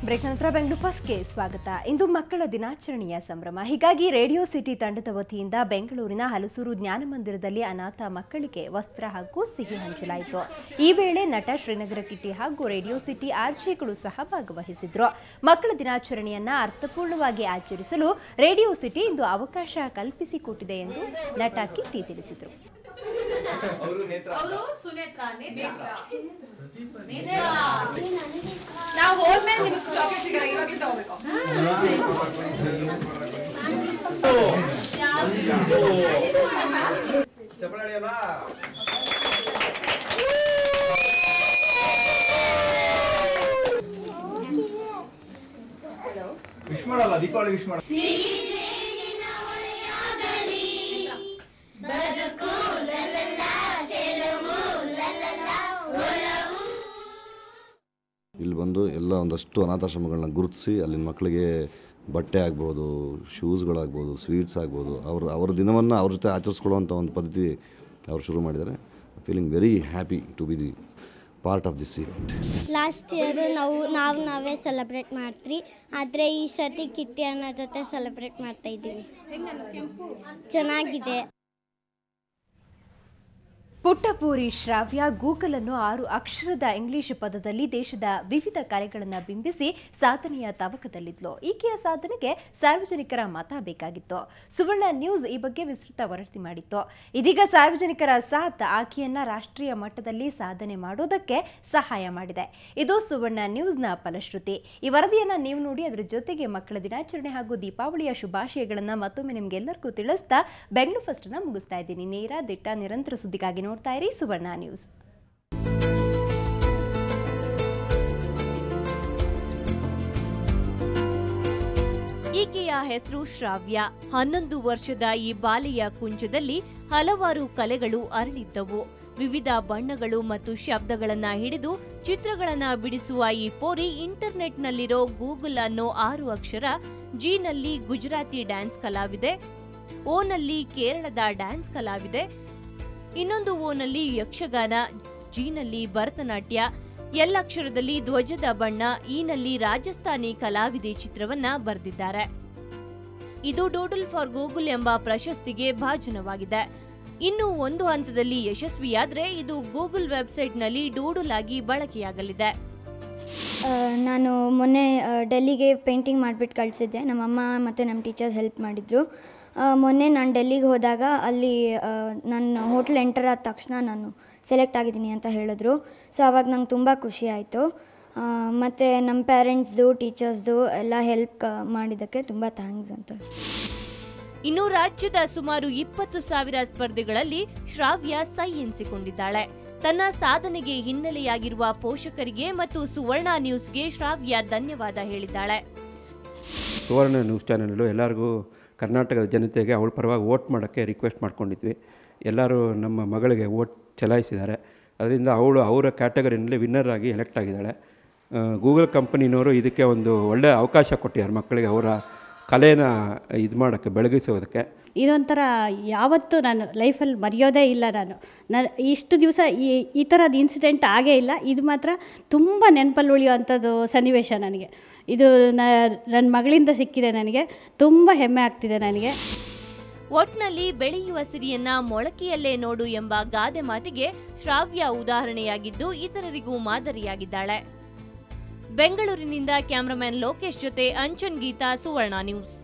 Break ನಂತರ ಬೆಂಗಳೂರು ಫಸ್ಟ್ಗೆ ಸ್ವಾಗತ. ಇಂದು ಮಕ್ಕಳ ದಿನಾಚರಣೆಯ ಸಂಭ್ರಮ. ಹೀಗಾಗಿ ರೇಡಿಯೋ ಸಿಟಿ ತಂಡದ ವತಿಯಿಂದ ಬೆಂಗಳೂರಿನ ಹಲಸೂರು ಜ್ಞಾನ ಮಂದಿರದಲ್ಲಿ ಅನಾಥ ಮಕ್ಕಳಿಗೆ ವಸ್ತ್ರ ಹಾಗೂ ಸಿಹಿ ಹಂಚಲಾಯಿತು. ಈ ವೇಳೆ ನಟ ಶ್ರೀನಗರ ಕಿಟ್ಟಿ ಹಾಗೂ ರೇಡಿಯೋ ಸಿಟಿ ಆರ್ಜೆಗಳು ಸಹ ಭಾಗವಹಿಸಿದ್ರು. ಮಕ್ಕಳ ದಿನಾಚರಣೆಯನ್ನ ಅರ್ಥಪೂರ್ಣವಾಗಿ ಆಚರಿಸಲು ರೇಡಿಯೋ ಸಿಟಿ ಇಂದು ಅವಕಾಶ ಕಲ್ಪಿಸಿಕೊಟ್ಟಿದೆ ಎಂದು ನಟ ಕಿಟ್ಟಿ ತಿಳಿಸಿದರು. ವಿಶ್ ಮಾಡಲ್ಲ, ದೀಪಾವಳಿ ವಿಶ್ ಮಾಡ. ಇಲ್ಲಿ ಬಂದು ಎಲ್ಲ ಒಂದಷ್ಟು ಅನಾಥಾಶ್ರಮಗಳನ್ನ ಗುರುತಿಸಿ ಅಲ್ಲಿನ ಮಕ್ಕಳಿಗೆ ಬಟ್ಟೆ ಆಗ್ಬೋದು, ಶೂಸ್ಗಳಾಗ್ಬೋದು, ಸ್ವೀಟ್ಸ್ ಆಗ್ಬೋದು, ಅವ್ರ ದಿನವನ್ನು ಅವ್ರ ಜೊತೆ ಆಚರಿಸ್ಕೊಳ್ಳುವಂಥ ಒಂದು ಪದ್ಧತಿ ಅವ್ರು ಶುರು ಮಾಡಿದ್ದಾರೆ. Feeling very happy to be the part of this event. Last year ನಾವೇ ಸೆಲೆಬ್ರೇಟ್ ಮಾಡ್ತೀವಿ, ಆದರೆ ಈ ಸತಿ ಕಿಟ್ಟಿ ಅನ್ನೋ ಜೊತೆ ಸೆಲೆಬ್ರೇಟ್ ಮಾಡ್ತಾ ಇದ್ದೀವಿ. ಚೆನ್ನಾಗಿದೆ. ಪುಟ್ಟಪೂರಿ ಶ್ರಾವ್ಯ ಗೂಗಲ್ ಅನ್ನು 6 ಅಕ್ಷರದ ಇಂಗ್ಲಿಷ್ ಪದದಲ್ಲಿ ದೇಶದ ವಿವಿಧ ಕಲೆಗಳನ್ನು ಬಿಂಬಿಸಿ ಸಾಧನೆಯ ತವಕದಲ್ಲಿದ್ಲು. ಈಕೆಯ ಸಾಧನೆಗೆ ಸಾರ್ವಜನಿಕರ ಮತ ಬೇಕಾಗಿತ್ತು. ಸುವರ್ಣ ನ್ಯೂಸ್ ಈ ಬಗ್ಗೆ ವಿಸ್ತೃತ ವರದಿ ಮಾಡಿತ್ತು. ಇದೀಗ ಸಾರ್ವಜನಿಕರ ಸಾಥ್ ಆಕೆಯನ್ನ ರಾಷ್ಟ್ರೀಯ ಮಟ್ಟದಲ್ಲಿ ಸಾಧನೆ ಮಾಡೋದಕ್ಕೆ ಸಹಾಯ ಮಾಡಿದೆ. ಇದು ಸುವರ್ಣ ನ್ಯೂಸ್ನ ಫಲಶ್ರುತಿ. ಈ ವರದಿಯನ್ನ ನೀವು ನೋಡಿ ಅದರ ಜೊತೆಗೆ ಮಕ್ಕಳ ದಿನಾಚರಣೆ ಹಾಗೂ ದೀಪಾವಳಿಯ ಶುಭಾಶಯಗಳನ್ನ ಮತ್ತೊಮ್ಮೆ ನಿಮ್ಗೆಲ್ಲರಿಗೂ ತಿಳಿಸ್ತಾ ಬೆಂಗಳೂರು ಫಸ್ಟ್ ಅನ್ನ ಮುಗಿಸ್ತಾ ಇದ್ದೀನಿ. ನೇರ ದಿಟ್ಟ ನಿರಂತರ ಸುದ್ದಿಗಾಗಿ ನೋಡ್ತಾ ಇರಿ ಸುವರ್ಣ ನ್ಯೂಸ್. ಈಕೆಯ ಹೆಸರು ಶ್ರಾವ್ಯ. 11 ವರ್ಷದ ಈ ಬಾಲೆಯ ಕುಂಚದಲ್ಲಿ ಹಲವಾರು ಕಲೆಗಳು ಅರಳಿದ್ದವು. ವಿವಿಧ ಬಣ್ಣಗಳು ಮತ್ತು ಶಬ್ದಗಳನ್ನ ಹಿಡಿದು ಚಿತ್ರಗಳನ್ನ ಬಿಡಿಸುವ ಈ ಪೋರಿ ಇಂಟರ್ನೆಟ್ನಲ್ಲಿರೋ ಗೂಗಲ್ ಅನ್ನೋ 6 ಅಕ್ಷರ, ಜಿನಲ್ಲಿ ಗುಜರಾತಿ ಡ್ಯಾನ್ಸ್ ಕಲಾವಿದೆ, ಓನಲ್ಲಿ ಕೇರಳದ ಡ್ಯಾನ್ಸ್ ಕಲಾವಿದೆ, ಇನ್ನೊಂದು ಓನಲ್ಲಿ ಯಕ್ಷಗಾನ, ಜಿನಲ್ಲಿ ಭರತನಾಟ್ಯ, ಎಲ್ ಅಕ್ಷರದಲ್ಲಿ ಧ್ವಜದ ಬಣ್ಣ, ಈನಲ್ಲಿ ರಾಜಸ್ಥಾನಿ ಕಲಾವಿದೆ ಚಿತ್ರವನ್ನ ಬರೆದಿದ್ದಾರೆ. ಇದು ಡೂಡಲ್ ಫಾರ್ ಗೂಗಲ್ ಎಂಬ ಪ್ರಶಸ್ತಿಗೆ ಭಾಜನವಾಗಿದೆ. ಇನ್ನು ಒಂದು ಹಂತದಲ್ಲಿ ಯಶಸ್ವಿಯಾದರೆ ಇದು ಗೂಗಲ್ ವೆಬ್ಸೈಟ್ನಲ್ಲಿ ಡೂಡಲ್ ಆಗಿ ಬಳಕೆಯಾಗಲಿದೆ. ನಾನು ಮೊನ್ನೆ ಡೆಲ್ಲಿಗೆ ಪೇಂಟಿಂಗ್ ಮಾಡಿಬಿಟ್ಟು ಕಳಿಸಿದ್ದೆ. ನಮ್ಮಮ್ಮ ಮತ್ತು ನಮ್ಮ ಟೀಚರ್ಸ್ ಹೆಲ್ಪ್ ಮಾಡಿದರು. ಮೊನ್ನೆ ನಾನು ಡೆಲ್ಲಿಗೆ ಹೋದಾಗ ಅಲ್ಲಿ ನನ್ನ ಹೋಟ್ಲ್ ಎಂಟರ್ ಆದ ತಕ್ಷಣ ನಾನು ಸೆಲೆಕ್ಟ್ ಆಗಿದ್ದೀನಿ ಅಂತ ಹೇಳಿದ್ರು. ಸೊ ಆವಾಗ ನಂಗೆ ತುಂಬ ಖುಷಿ ಆಯಿತು. ಮತ್ತು ನಮ್ಮ ಪೇರೆಂಟ್ಸ್ದು, ಟೀಚರ್ಸ್ದು ಎಲ್ಲ ಹೆಲ್ಪ್ ಮಾಡಿದ್ದಕ್ಕೆ ತುಂಬ ಥ್ಯಾಂಕ್ಸ್ ಅಂತ. ಇನ್ನು ರಾಜ್ಯದ ಸುಮಾರು 20,000 ಸ್ಪರ್ಧೆಗಳಲ್ಲಿ ಶ್ರಾವ್ಯ ಸೈ ಎನಿಸಿಕೊಂಡಿದ್ದಾಳೆ. ತನ್ನ ಸಾಧನೆಗೆ ಹಿನ್ನೆಲೆಯಾಗಿರುವ ಪೋಷಕರಿಗೆ ಮತ್ತು ಸುವರ್ಣ ನ್ಯೂಸ್ಗೆ ಶ್ರಾವ್ಯ ಧನ್ಯವಾದ ಹೇಳಿದ್ದಾಳೆ. ಸುವರ್ಣ ನ್ಯೂಸ್ ಚಾನೆಲ್ಲು ಎಲ್ಲರಿಗೂ ಕರ್ನಾಟಕದ ಜನತೆಗೆ ಅವಳ ಪರವಾಗಿ ವೋಟ್ ಮಾಡೋಕ್ಕೆ ರಿಕ್ವೆಸ್ಟ್ ಮಾಡ್ಕೊಂಡಿದ್ವಿ. ಎಲ್ಲರೂ ನಮ್ಮ ಮಗಳಿಗೆ ವೋಟ್ ಚಲಾಯಿಸಿದ್ದಾರೆ. ಅದರಿಂದ ಅವರ ಕ್ಯಾಟಗರಿನಲ್ಲಿ ವಿನ್ನರ್ ಆಗಿ ಎಲೆಕ್ಟ್ ಆಗಿದ್ದಾಳೆ. ಗೂಗಲ್ ಕಂಪನಿನವರು ಇದಕ್ಕೆ ಒಂದು ಒಳ್ಳೆಯ ಅವಕಾಶ ಕೊಟ್ಟಿದ್ದಾರೆ ಮಕ್ಕಳಿಗೆ ಅವರ ಕಲೆನ ಇದು ಮಾಡೋಕ್ಕೆ, ಬೆಳಗಿಸೋದಕ್ಕೆ. ಇದೊಂಥರ ಯಾವತ್ತೂ ನಾನು ಲೈಫಲ್ಲಿ ಮರೆಯೋದೇ ಇಲ್ಲ. ನಾನು ಇಷ್ಟು ದಿವಸ ಈ ಥರದ ಇನ್ಸಿಡೆಂಟ್ ಆಗೇ ಇಲ್ಲ. ಇದು ಮಾತ್ರ ತುಂಬ ನೆನಪಲ್ಲಿ ಉಳಿಯುವಂಥದ್ದು ಸನ್ನಿವೇಶ ನನಗೆ. ಇದು ನನ್ನ ಮಗಳಿಂದ ಸಿಕ್ಕಿದೆ. ನನಗೆ ತುಂಬ ಹೆಮ್ಮೆ ಆಗ್ತಿದೆ ನನಗೆ. ಒಟ್ನಲ್ಲಿ ಬೆಳೆಯುವ ಸಿರಿಯನ್ನ ಮೊಳಕೆಯಲ್ಲೇ ನೋಡು ಎಂಬ ಗಾದೆ ಮಾತಿಗೆ ಶ್ರಾವ್ಯ ಉದಾಹರಣೆಯಾಗಿದ್ದು ಇತರರಿಗೂ ಮಾದರಿಯಾಗಿದ್ದಾಳೆ. ಬೆಂಗಳೂರಿನಿಂದ ಕ್ಯಾಮರಾಮನ್ ಲೋಕೇಶ್ ಜೊತೆ ಅಂಚನ್ ಗೀತಾ, ಸುವರ್ಣ ನ್ಯೂಸ್.